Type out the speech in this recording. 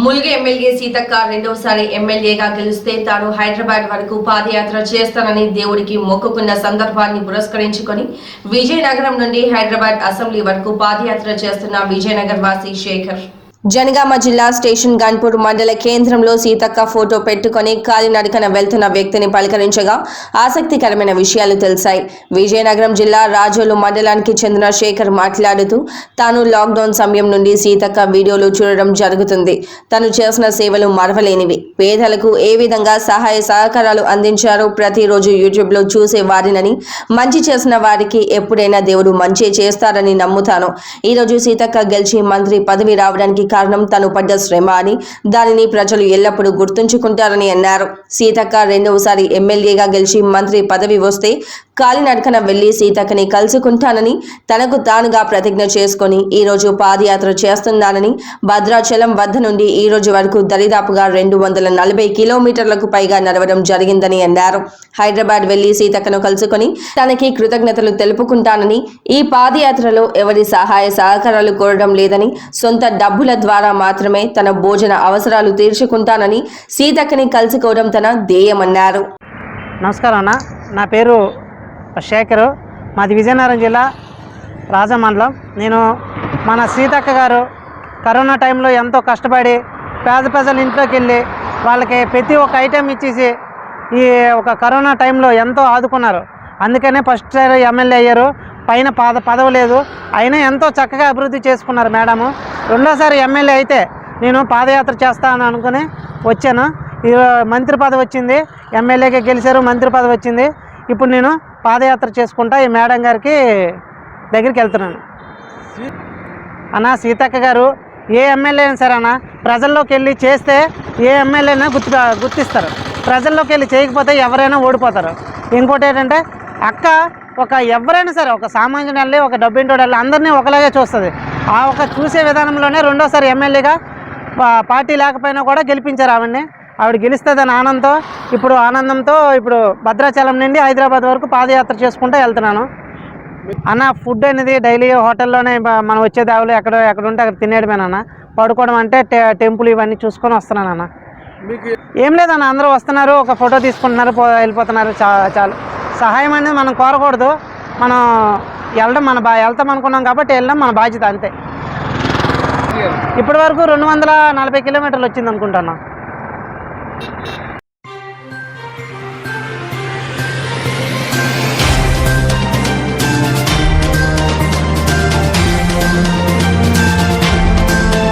Mulugu MLA Seethakka రెండోసారి ఎమ్మెల్యేగా గెలిస్తే తాను హైదరాబాద్ వరకు పాదయాత్ర చేస్తానని దేవుడికి మొక్కుకున్న సందర్భాన్ని పురస్కరించుకొని విజయనగరం నుండి హైదరాబాద్ అసెంబ్లీ వరకు పాదయాత్ర చేస్తున్న విజయనగర్ వాసి శేఖర్ జనగామ జిల్లా స్టేషన్ గన్పూర్ మండల కేంద్రంలో సీతక్క ఫోటో పెట్టుకుని కాలినడకన వెళ్తున్న వ్యక్తిని పలకరించగా ఆసక్తికరమైన విషయాలు తెలిసాయి. విజయనగరం జిల్లా రాజోలు మండలానికి చెందిన శేఖర్ మాట్లాడుతూ తాను లాక్డౌన్ సమయం నుండి సీతక్క వీడియోలు చూడడం జరుగుతుంది. తను చేసిన సేవలు మరవలేనివి. పేదలకు ఏ విధంగా సహాయ సహకారాలు అందించారో ప్రతిరోజు యూట్యూబ్లో చూసే వారినని, మంచి చేసిన వారికి ఎప్పుడైనా దేవుడు మంచి చేస్తారని నమ్ముతాను. ఈరోజు సీతక్క గెలిచి మంత్రి పదవి రావడానికి కారణం తను పడ్డ శ్రమ అని, దానిని ప్రజలు ఎల్లప్పుడూ గుర్తుంచుకుంటారని అన్నారు. సీతక్క రెండవసారి ఎమ్మెల్యేగా గెలిచి మంత్రి పదవి వస్తే కాలినడకన వెళ్లి సీతక్కని కలుసుకుంటానని తనకు తానుగా ప్రతిజ్ఞ చేసుకుని ఈ రోజు పాదయాత్ర చేస్తున్నానని, భద్రాచలం వద్ద నుండి ఈ రోజు వరకు దరిదాపుగా 240 కిలోమీటర్లకు పైగా నడవడం జరిగిందని అన్నారు. హైదరాబాద్ వెళ్లి సీతక్కను కలుసుకుని తనకి కృతజ్ఞతలు తెలుపుకుంటానని, ఈ పాదయాత్రలో ఎవరి సహాయ సహకారాలు కోరడం లేదని, సొంత డబ్బుల ద్వారా మాత్రమే తన భోజన అవసరాలు తీర్చుకుంటానని సీతక్కని కలుసుకోవడం తన ధ్యేయమన్నారు. నమస్కారం అన్న, నా పేరు శేఖరు, మాది విజయనగరం జిల్లా రాజమండలం. నేను మన సీతక్క గారు కరోనా టైంలో ఎంతో కష్టపడి పేద ప్రజల ఇంట్లోకి వెళ్ళి వాళ్ళకి ప్రతి ఒక్క ఐటెం ఇచ్చేసి ఈ ఒక కరోనా టైంలో ఎంతో ఆదుకున్నారు. అందుకనే ఫస్ట్ సారి ఎమ్మెల్యే అయ్యారు. పైన పదవి లేదు, అయినా ఎంతో చక్కగా అభివృద్ధి చేసుకున్నారు మేడము. రెండోసారి ఎమ్మెల్యే అయితే నేను పాదయాత్ర చేస్తాను అనుకుని వచ్చాను. మంత్రి పదవి వచ్చింది, ఎమ్మెల్యేగా గెలిచారు, మంత్రి పదవి వచ్చింది. ఇప్పుడు నేను పాదయాత్ర చేసుకుంటా ఈ మేడం గారికి దగ్గరికి వెళ్తున్నాను. అన్న, సీతక్క గారు ఏ ఎమ్మెల్యే అయినా సరే అన్న ప్రజల్లోకి వెళ్ళి చేస్తే ఏ ఎమ్మెల్యేనా గుర్తిస్తారు. ప్రజల్లోకి వెళ్ళి చేయకపోతే ఎవరైనా ఓడిపోతారు. ఇంకోటి ఏంటంటే అక్క ఎవరైనా సరే ఒక సామాన్యుడు వెళ్ళి ఒక డబ్బింటోడు వెళ్ళి అందరినీ ఒకలాగే చూస్తుంది. ఆ ఒక చూసే విధానంలోనే రెండోసారి ఎమ్మెల్యేగా పార్టీ లేకపోయినా కూడా గెలిపించారు ఆవిడని. ఆవిడ గెలుస్తుందని ఆనందంతో ఇప్పుడు భద్రాచలం నుండి హైదరాబాద్ వరకు పాదయాత్ర చేసుకుంటూ వెళ్తున్నాను. అన్న, ఫుడ్ అనేది డైలీ హోటల్లోనే మనం వచ్చే దావులు ఎక్కడ ఉంటే అక్కడ తినేయడమేనన్న. పడుకోవడం అంటే టెంపుల్ ఇవన్నీ చూసుకొని వస్తున్నానన్న. ఏం లేదన్న, అందరూ వస్తున్నారు, ఒక ఫోటో తీసుకుంటున్నారు, వెళ్ళిపోతున్నారు, చాలు. సహాయం అనేది మనం కోరకూడదు. మనం వెళ్తాం అనుకున్నాం కాబట్టి వెళ్ళడం మన బాధ్యత, అంతే. ఇప్పటి వరకు 240 కిలోమీటర్లు వచ్చింది అనుకుంటున్నా.